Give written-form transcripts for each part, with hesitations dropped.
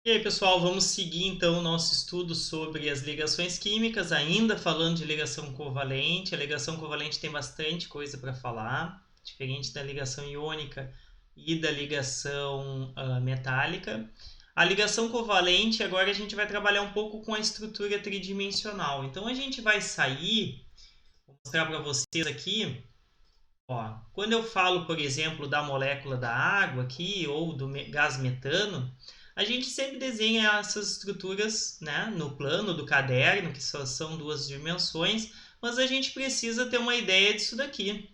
E aí, pessoal, vamos seguir então o nosso estudo sobre as ligações químicas, ainda falando de ligação covalente. A ligação covalente tem bastante coisa para falar, diferente da ligação iônica e da ligação metálica. A ligação covalente, agora a gente vai trabalhar um pouco com a estrutura tridimensional. Então, a gente vai sair, vou mostrar para vocês aqui. Ó, quando eu falo, por exemplo, da molécula da água aqui, ou do gás metano, a gente sempre desenha essas estruturas, né, no plano do caderno, que só são duas dimensões, mas a gente precisa ter uma ideia disso daqui,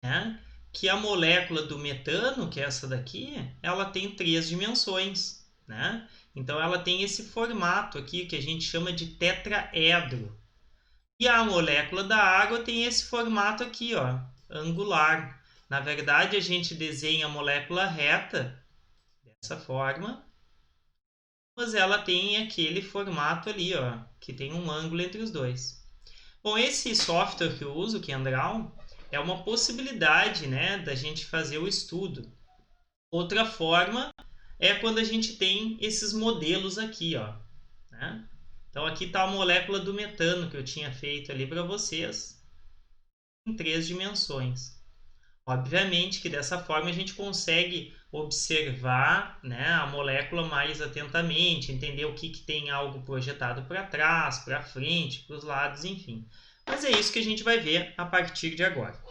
né? Que a molécula do metano, que é essa daqui, ela tem três dimensões, né? Então ela tem esse formato aqui que a gente chama de tetraedro. E a molécula da água tem esse formato aqui, ó, angular. Na verdade, a gente desenha a molécula reta dessa forma, mas ela tem aquele formato ali, ó, que tem um ângulo entre os dois. Bom, esse software que eu uso, o ChemDraw, é uma possibilidade, né, da gente fazer o estudo. Outra forma é quando a gente tem esses modelos aqui, ó, né? Então aqui está a molécula do metano que eu tinha feito ali para vocês, em três dimensões. Obviamente que dessa forma a gente consegue observar, né, a molécula mais atentamente, entender o que tem algo projetado para trás, para frente, para os lados, enfim. Mas é isso que a gente vai ver a partir de agora.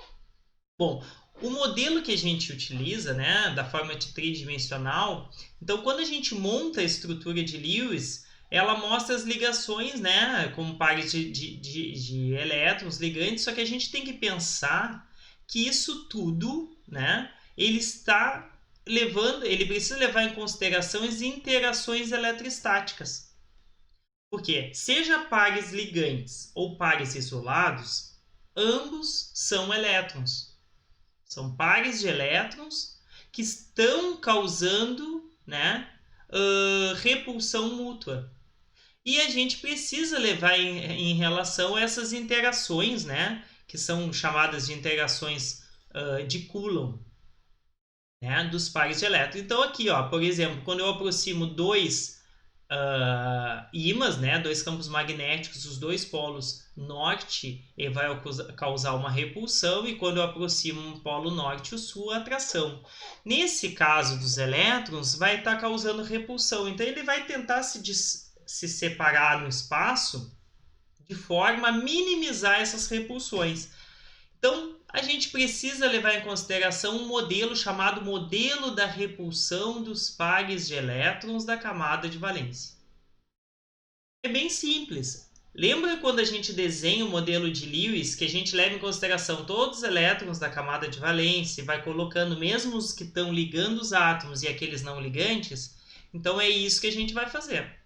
Bom, o modelo que a gente utiliza, né, da forma de tridimensional, então quando a gente monta a estrutura de Lewis, ela mostra as ligações, né, como pares de elétrons ligantes, só que a gente tem que pensar que isso tudo, né, ele precisa levar em consideração as interações eletrostáticas. Porque, seja pares ligantes ou pares isolados, ambos são elétrons. São pares de elétrons que estão causando, né, repulsão mútua. E a gente precisa levar em relação a essas interações, né, que são chamadas de interações de Coulomb, né, dos pares de elétrons. Então aqui, ó, por exemplo, quando eu aproximo dois ímãs, né, dois campos magnéticos, os dois polos norte, ele vai causar uma repulsão, e quando eu aproximo um polo norte e o sul, a atração. Nesse caso dos elétrons, vai estar causando repulsão. Então ele vai tentar se separar no espaço de forma a minimizar essas repulsões. Então, a gente precisa levar em consideração um modelo chamado modelo da repulsão dos pares de elétrons da camada de valência. É bem simples. Lembra quando a gente desenha o modelo de Lewis, que a gente leva em consideração todos os elétrons da camada de valência e vai colocando mesmo os que estão ligando os átomos e aqueles não ligantes? Então, é isso que a gente vai fazer.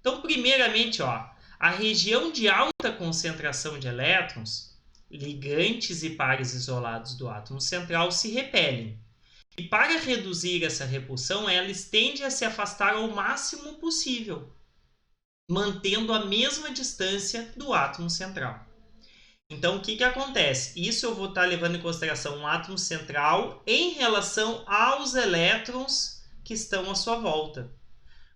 Então, primeiramente, ó, a região de alta concentração de elétrons, ligantes e pares isolados do átomo central, se repelem. E para reduzir essa repulsão, elas tendem a se afastar ao máximo possível, mantendo a mesma distância do átomo central. Então, o que acontece? Isso eu vou estar levando em consideração um átomo central em relação aos elétrons que estão à sua volta.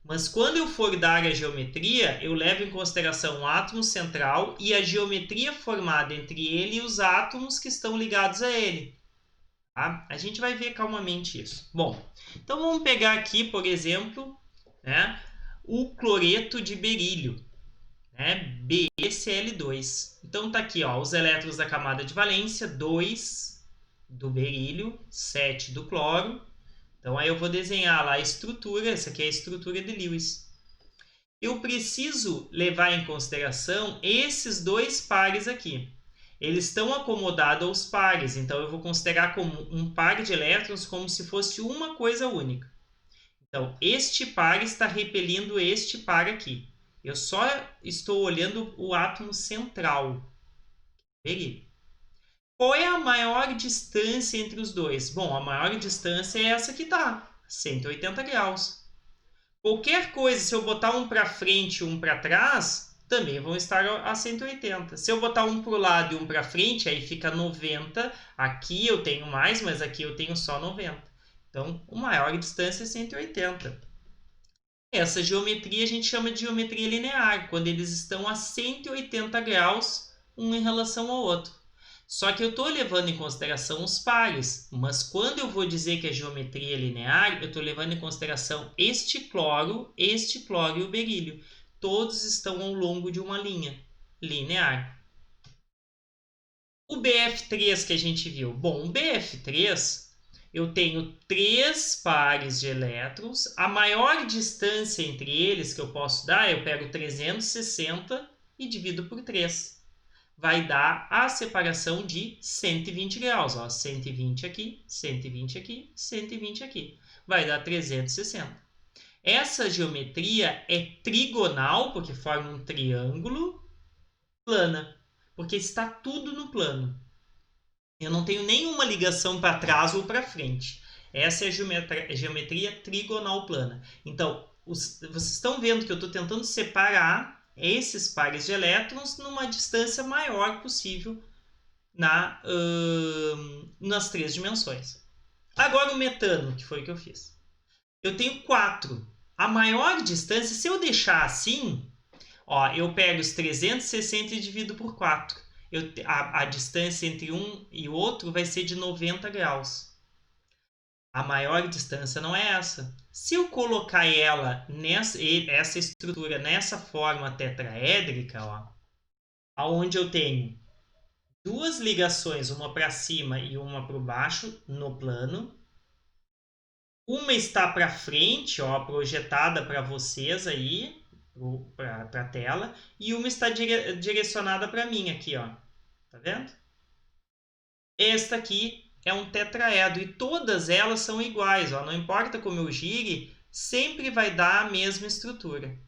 Mas quando eu for dar a geometria, eu levo em consideração o átomo central e a geometria formada entre ele e os átomos que estão ligados a ele. Tá? A gente vai ver calmamente isso. Bom, então vamos pegar aqui, por exemplo, né, o cloreto de berílio, né, BeCl2. Então tá aqui, ó, os elétrons da camada de valência, 2 do berílio, 7 do cloro. Então, aí eu vou desenhar lá a estrutura, essa aqui é a estrutura de Lewis. Eu preciso levar em consideração esses dois pares aqui. Eles estão acomodados aos pares, então eu vou considerar como um par de elétrons como se fosse uma coisa única. Então, este par está repelindo este par aqui. Eu só estou olhando o átomo central. Berílio. Qual é a maior distância entre os dois? Bom, a maior distância é essa que está, 180 graus. Qualquer coisa, se eu botar um para frente e um para trás, também vão estar a 180. Se eu botar um para o lado e um para frente, aí fica 90. Aqui eu tenho mais, mas aqui eu tenho só 90. Então, a maior distância é 180. Essa geometria a gente chama de geometria linear, quando eles estão a 180 graus um em relação ao outro. Só que eu estou levando em consideração os pares, mas quando eu vou dizer que é geometria linear, eu estou levando em consideração este cloro e o berílio. Todos estão ao longo de uma linha linear. O BF3 que a gente viu. Bom, o BF3, eu tenho 3 pares de elétrons. A maior distância entre eles que eu posso dar, eu pego 360 e divido por 3. Vai dar a separação de 120 graus. Ó, 120 aqui, 120 aqui, 120 aqui. Vai dar 360. Essa geometria é trigonal, porque forma um triângulo, plana, porque está tudo no plano. Eu não tenho nenhuma ligação para trás ou para frente. Essa é a geometria trigonal plana. Então, vocês estão vendo que eu estou tentando separar esses pares de elétrons numa distância maior possível nas 3 dimensões. Agora o metano, que foi o que eu fiz. Eu tenho 4. A maior distância, se eu deixar assim, ó, eu pego os 360 e divido por 4. A distância entre um e o outro vai ser de 90 graus. A maior distância não é essa. Se eu colocar essa estrutura nessa forma tetraédrica, ó, onde eu tenho 2 ligações, uma para cima e uma para baixo no plano, uma está para frente, ó, projetada para vocês aí, para a tela, e uma está direcionada para mim aqui, ó. Tá vendo? Esta aqui é um tetraedro e todas elas são iguais, ó. Não importa como eu gire, sempre vai dar a mesma estrutura.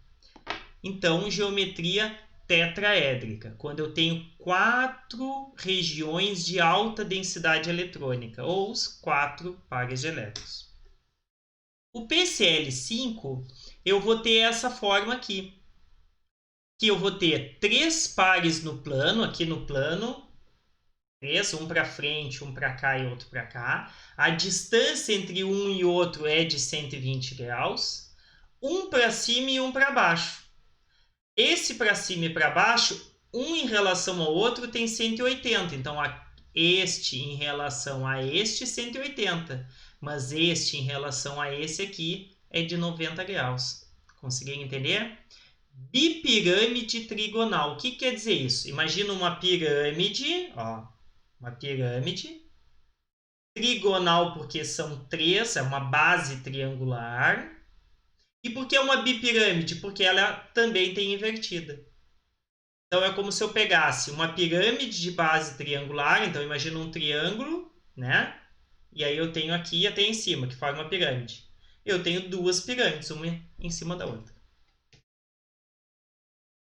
Então, geometria tetraédrica, quando eu tenho 4 regiões de alta densidade eletrônica, ou os 4 pares de elétrons. O PCl5, eu vou ter essa forma aqui, que eu vou ter 3 pares no plano, aqui no plano, 3, um para frente, um para cá e outro para cá. A distância entre um e outro é de 120 graus. Um para cima e um para baixo. Esse para cima e para baixo, um em relação ao outro tem 180. Então, este em relação a este, 180. Mas este em relação a esse aqui é de 90 graus. Conseguiram entender? Bipirâmide trigonal. O que quer dizer isso? Imagina uma pirâmide, ó. Uma pirâmide trigonal, porque são 3, é uma base triangular. E por que é uma bipirâmide? Porque ela também tem invertida. Então, é como se eu pegasse uma pirâmide de base triangular. Então, imagina um triângulo, né? E aí eu tenho aqui até em cima, que forma uma pirâmide. Eu tenho 2 pirâmides, uma em cima da outra.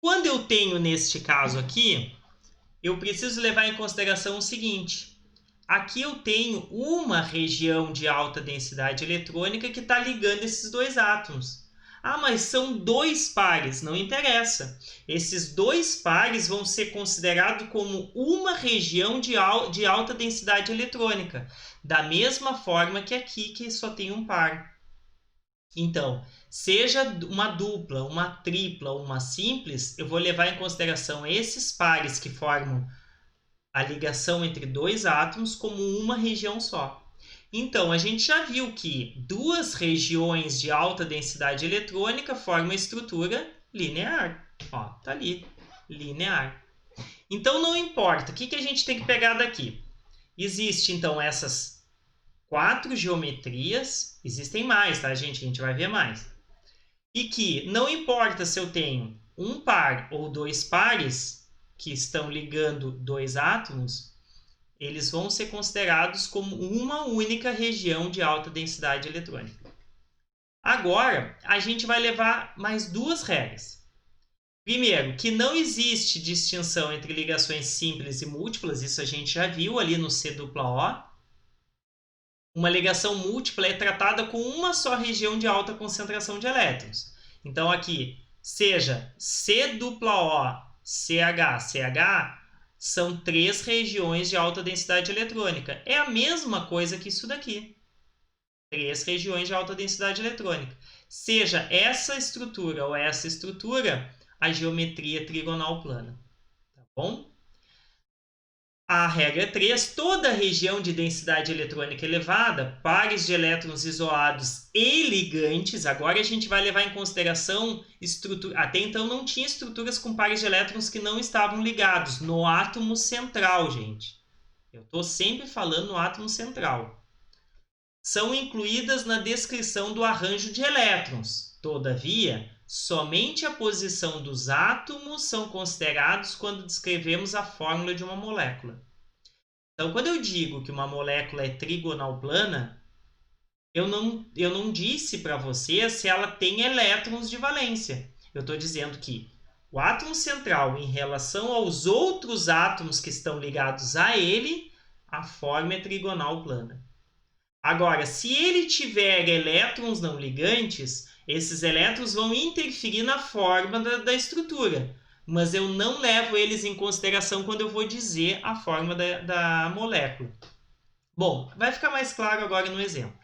Quando eu tenho, neste caso aqui, eu preciso levar em consideração o seguinte. Aqui eu tenho uma região de alta densidade eletrônica que está ligando esses 2 átomos. Ah, mas são 2 pares, não interessa. Esses 2 pares vão ser considerados como uma região de alta densidade eletrônica, da mesma forma que aqui, que só tem um par. Então, seja uma dupla, uma tripla ou uma simples, eu vou levar em consideração esses pares que formam a ligação entre 2 átomos como uma região só. Então, a gente já viu que 2 regiões de alta densidade eletrônica formam a estrutura linear. Ó, tá ali, linear. Então, não importa. O que a gente tem que pegar daqui? Existem, então, essas 4 geometrias. Existem mais, tá, gente? A gente vai ver mais. E que não importa se eu tenho um par ou 2 pares que estão ligando 2 átomos, eles vão ser considerados como uma única região de alta densidade eletrônica. Agora, a gente vai levar mais 2 regras. Primeiro, que não existe distinção entre ligações simples e múltiplas, isso a gente já viu ali no C-O. Uma ligação múltipla é tratada com uma só região de alta concentração de elétrons. Então, aqui, seja C-O, CH, CH, são 3 regiões de alta densidade eletrônica. É a mesma coisa que isso daqui. 3 regiões de alta densidade eletrônica. seja essa estrutura ou essa estrutura, a geometria trigonal plana. Tá bom? A regra 3, toda região de densidade eletrônica elevada, pares de elétrons isolados e ligantes, agora a gente vai levar em consideração estrutura. Até então não tinha estruturas com pares de elétrons que não estavam ligados no átomo central, gente. Eu estou sempre falando no átomo central. São incluídas na descrição do arranjo de elétrons. Todavia, somente a posição dos átomos são considerados quando descrevemos a fórmula de uma molécula. Então, quando eu digo que uma molécula é trigonal plana, eu não disse para você se ela tem elétrons de valência. Eu estou dizendo que o átomo central, em relação aos outros átomos que estão ligados a ele, a forma é trigonal plana. Agora, se ele tiver elétrons não ligantes, esses elétrons vão interferir na forma da estrutura, mas eu não levo eles em consideração quando eu vou dizer a forma da molécula. Bom, vai ficar mais claro agora no exemplo.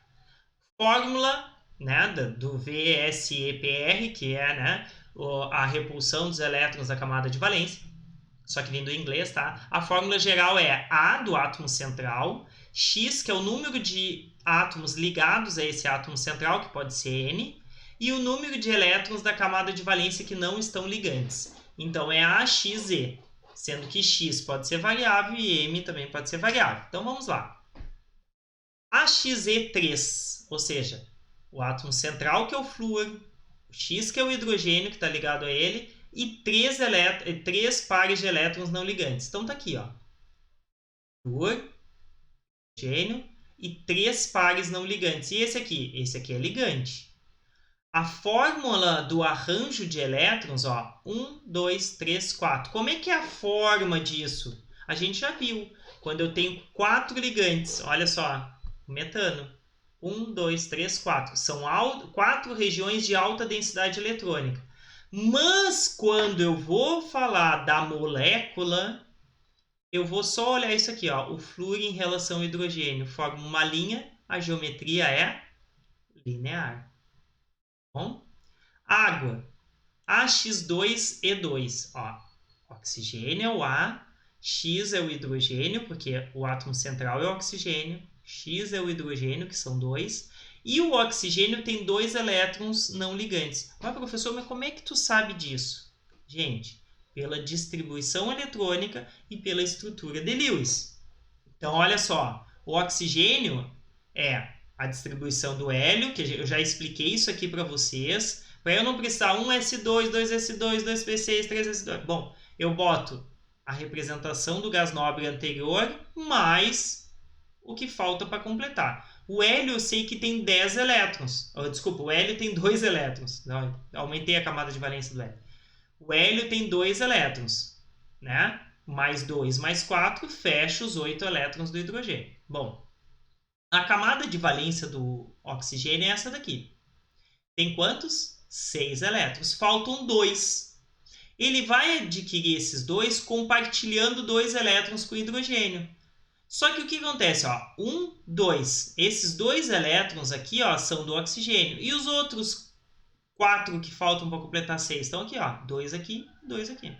Fórmula, né, do VSEPR, que é, né, a repulsão dos elétrons da camada de valência, só que vindo em inglês, tá? A fórmula geral é A do átomo central, X, que é o número de átomos ligados a esse átomo central, que pode ser N, e o número de elétrons da camada de valência que não estão ligantes. Então, é AXE, sendo que X pode ser variável e M também pode ser variável. Então, vamos lá. AXE3, ou seja, o átomo central, que é o flúor, o X, que é o hidrogênio, que está ligado a ele, e três pares de elétrons não ligantes. Então, tá aqui, ó. Flúor, hidrogênio e 3 pares não ligantes. E esse aqui? Esse aqui é ligante. A fórmula do arranjo de elétrons, ó, 1, 2, 3, 4. Como é que é a forma disso? A gente já viu. Quando eu tenho 4 ligantes, olha só, metano. 1, 2, 3, 4. São 4 regiões de alta densidade eletrônica. Mas quando eu vou falar da molécula, eu vou só olhar isso aqui, ó, o flúor em relação ao hidrogênio. Forma uma linha, a geometria é linear. Bom? Água, AX2E2. Ó, oxigênio é o A, X é o hidrogênio, porque o átomo central é o oxigênio, X é o hidrogênio, que são 2, e o oxigênio tem 2 elétrons não ligantes. Mas, professor, mas como é que tu sabe disso? Gente, pela distribuição eletrônica e pela estrutura de Lewis. Então, olha só, o oxigênio é a distribuição do hélio, que eu já expliquei isso aqui para vocês, para eu não precisar 1s2, 2s2, 2p6, 3s2. Bom, eu boto a representação do gás nobre anterior mais o que falta para completar. O hélio eu sei que tem 10 elétrons. Desculpa, o hélio tem 2 elétrons. Não, aumentei a camada de valência do hélio. O hélio tem 2 elétrons, né? Mais 2 mais 4 fecha os 8 elétrons do hidrogênio. Bom, a camada de valência do oxigênio é essa daqui. Tem quantos? 6 elétrons. Faltam 2. Ele vai adquirir esses 2 compartilhando 2 elétrons com o hidrogênio. Só que o que acontece? 1, 2. Esses 2 elétrons aqui, ó, são do oxigênio. E os outros 4 que faltam para completar 6 estão aqui, ó. 2 aqui, 2 aqui.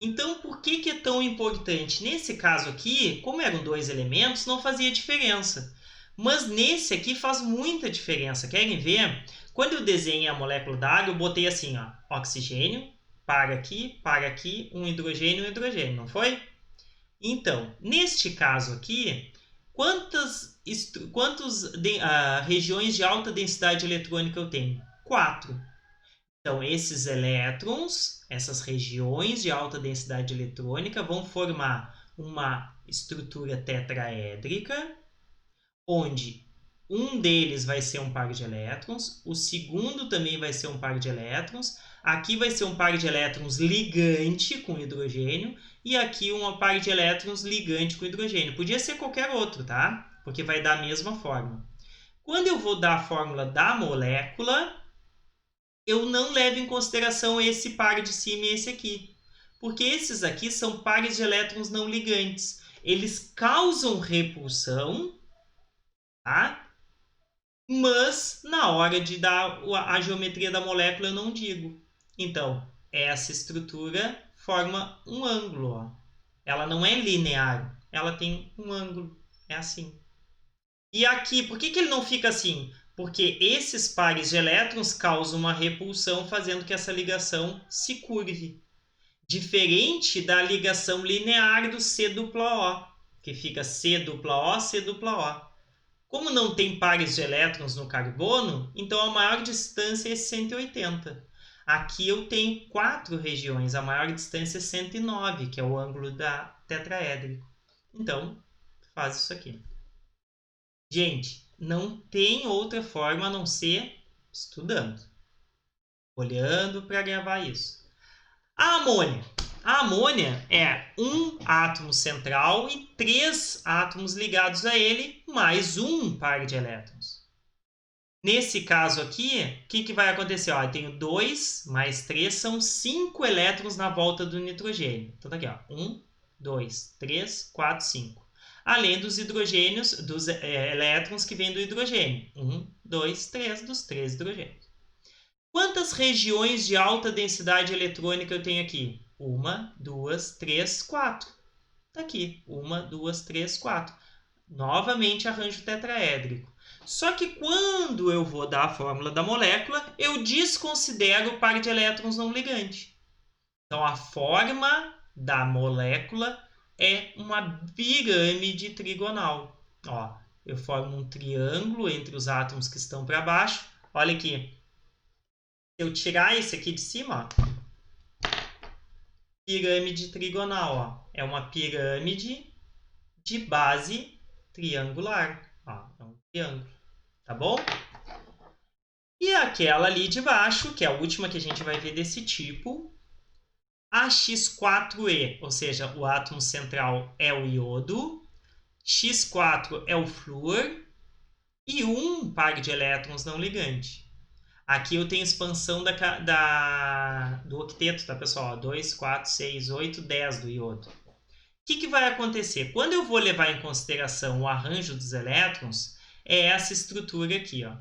Então, por que é tão importante? Nesse caso aqui, como eram 2 elementos, não fazia diferença. Mas nesse aqui faz muita diferença. Querem ver? Quando eu desenhei a molécula da água, eu botei assim, ó, oxigênio, para aqui, um hidrogênio, não foi? Então, neste caso aqui, quantas regiões de alta densidade eletrônica eu tenho? 4. Então, esses elétrons, essas regiões de alta densidade eletrônica, vão formar uma estrutura tetraédrica, onde um deles vai ser um par de elétrons, o segundo também vai ser um par de elétrons, aqui vai ser um par de elétrons ligante com hidrogênio, e aqui um par de elétrons ligante com hidrogênio. Podia ser qualquer outro, tá? Porque vai dar a mesma forma. Quando eu vou dar a fórmula da molécula, eu não levo em consideração esse par de cima e esse aqui. Porque esses aqui são pares de elétrons não ligantes. Eles causam repulsão, tá? mas na hora de dar a geometria da molécula eu não digo. Então, essa estrutura forma um ângulo. Ó. Ela não é linear, ela tem um ângulo. É assim. E aqui, por que ele não fica assim? Porque esses pares de elétrons causam uma repulsão, fazendo que essa ligação se curve. Diferente da ligação linear do C-O, que fica C-O, C-O. Como não tem pares de elétrons no carbono, então a maior distância é 180. Aqui eu tenho 4 regiões, a maior distância é 109, que é o ângulo tetraédrico. Então, faz isso aqui. Gente, não tem outra forma a não ser estudando, olhando para gravar isso. A amônia. A amônia é um átomo central e 3 átomos ligados a ele, mais um par de elétrons. Nesse caso aqui, o que vai acontecer? Ó, eu tenho 2 mais 3, são 5 elétrons na volta do nitrogênio. Então, tá aqui, ó, 1, 2, 3, 4, 5. Além dos hidrogênios, dos elétrons que vêm do hidrogênio. 1, 2, 3 dos 3 hidrogênios. Quantas regiões de alta densidade eletrônica eu tenho aqui? 1, 2, 3, 4. Está aqui. 1, 2, 3, 4. Novamente arranjo tetraédrico. Só que quando eu vou dar a fórmula da molécula, eu desconsidero o par de elétrons não ligante. Então, a forma da molécula é uma pirâmide trigonal. Ó, eu formo um triângulo entre os átomos que estão para baixo. Olha aqui. Se eu tirar esse aqui de cima, ó, pirâmide trigonal, ó, é uma pirâmide de base triangular. Ó, é um triângulo, tá bom? E aquela ali de baixo, que é a última que a gente vai ver desse tipo, a X4E, ou seja, o átomo central é o iodo, X4 é o flúor e um par de elétrons não ligante. Aqui eu tenho expansão do octeto, tá, pessoal? 2, 4, 6, 8, 10 do iodo. O que vai acontecer? Quando eu vou levar em consideração o arranjo dos elétrons, é essa estrutura aqui, ó.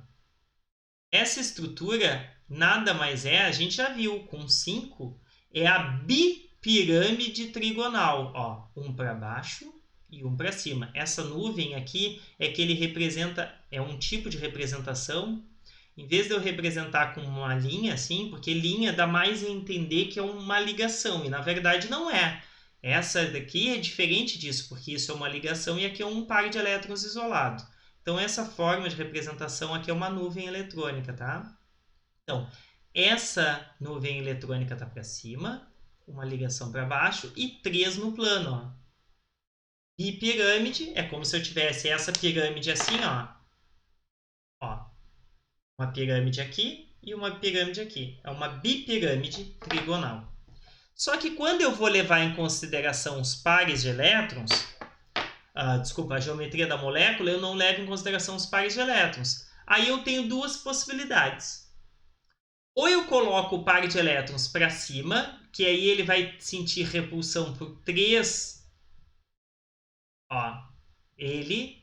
Essa estrutura nada mais é, a gente já viu, com 5, é a bipirâmide trigonal. Ó, um para baixo e um para cima. Essa nuvem aqui é que ele representa, é um tipo de representação. Em vez de eu representar com uma linha assim, porque linha dá mais a entender que é uma ligação, e na verdade não é. Essa daqui é diferente disso, porque isso é uma ligação e aqui é um par de elétrons isolado. Então, essa forma de representação aqui é uma nuvem eletrônica, tá? Então, essa nuvem eletrônica está para cima, uma ligação para baixo e 3 no plano, ó. Bipirâmide é como se eu tivesse essa pirâmide assim, ó. Ó, uma pirâmide aqui e uma pirâmide aqui. É uma bipirâmide trigonal. Só que quando eu vou levar em consideração os pares de elétrons, a geometria da molécula, eu não levo em consideração os pares de elétrons. Aí eu tenho duas possibilidades. Ou eu coloco o par de elétrons para cima, que aí ele vai sentir repulsão por 3. Ó, ele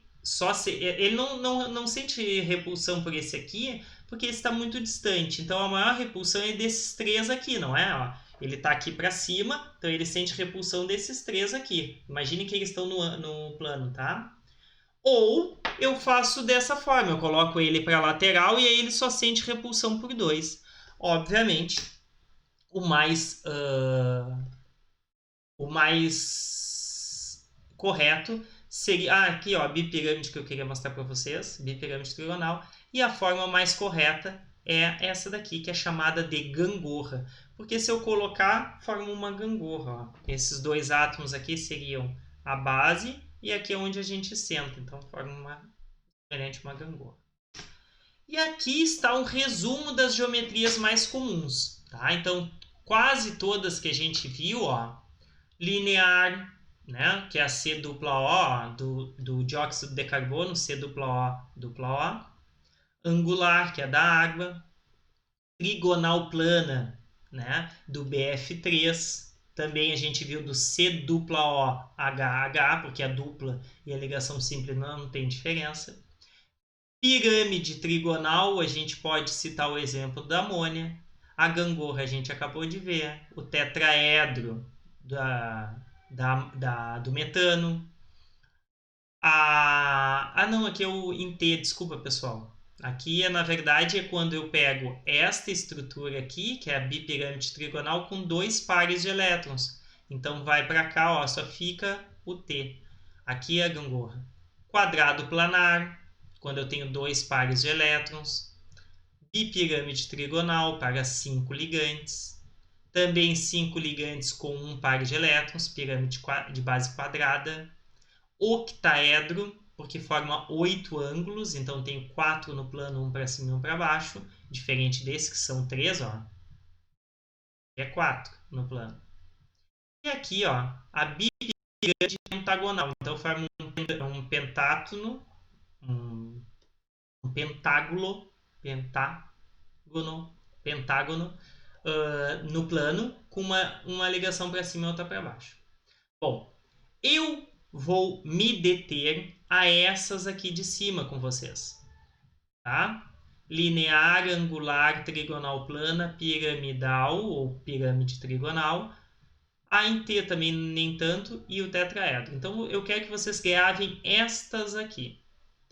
não sente repulsão por esse aqui, porque esse está muito distante. Então, a maior repulsão é desses 3 aqui, não é? Ó, ele está aqui para cima, então ele sente repulsão desses 3 aqui. Imagine que eles estão no plano, tá? Ou eu faço dessa forma, eu coloco ele para a lateral e aí ele só sente repulsão por 2. Obviamente, o mais correto seria... aqui, ó, a bipirâmide que eu queria mostrar para vocês, bipirâmide trigonal. E a forma mais correta é essa daqui, que é chamada de gangorra. Porque se eu colocar, forma uma gangorra. Ó. Esses 2 átomos aqui seriam a base e aqui é onde a gente senta. Então, forma uma gangorra. E aqui está um resumo das geometrias mais comuns. Tá? Então, quase todas que a gente viu, ó, linear, né, que é a C-O, do dióxido de carbono, C-O. Angular, que é da água. Trigonal plana, né, do BF3. Também a gente viu do C-OHH, porque a dupla e a ligação simples não tem diferença. Pirâmide trigonal, a gente pode citar o exemplo da amônia. A gangorra a gente acabou de ver. O tetraedro do metano. Não, aqui é o em T, desculpa, pessoal. Aqui, na verdade, é quando eu pego esta estrutura aqui, que é a bipirâmide trigonal, com 2 pares de elétrons. Então, vai para cá, ó, só fica o T. Aqui é a gangorra. Quadrado planar, quando eu tenho 2 pares de elétrons. Bipirâmide trigonal para 5 ligantes. Também 5 ligantes com 1 par de elétrons, pirâmide de base quadrada. Octaedro, porque forma 8 ângulos, então tem 4 no plano, 1 para cima e 1 para baixo, diferente desse que são 3, ó. É 4 no plano. E aqui, ó, a bipirâmide pentagonal, então forma um pentátono, um pentágono no plano, com uma ligação para cima e outra para baixo. Bom, eu vou me deter a essas aqui de cima com vocês. Tá? Linear, angular, trigonal plana, piramidal ou pirâmide trigonal. A em T também nem tanto e o tetraedro. Então eu quero que vocês gravem estas aqui.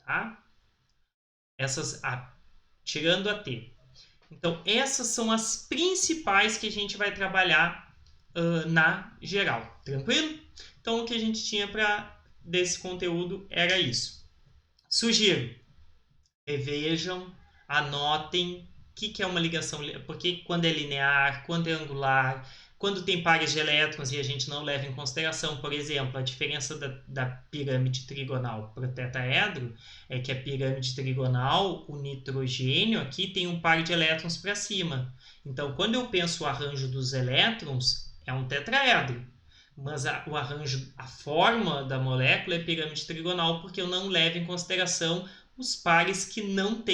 Tá? Essas, tirando a T. Então essas são as principais que a gente vai trabalhar na geral. Tranquilo? Então, o que a gente tinha desse conteúdo era isso. Sugiro, revejam, anotem o que é uma ligação, porque quando é linear, quando é angular, quando tem pares de elétrons e a gente não leva em consideração, por exemplo, a diferença da pirâmide trigonal para o tetraedro é que a pirâmide trigonal, o nitrogênio aqui tem um par de elétrons para cima. Então, quando eu penso o arranjo dos elétrons, é um tetraedro. Mas o arranjo, a forma da molécula é pirâmide trigonal, porque eu não levo em consideração os pares que não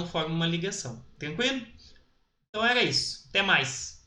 formam uma ligação. Tranquilo? Então era isso. Até mais.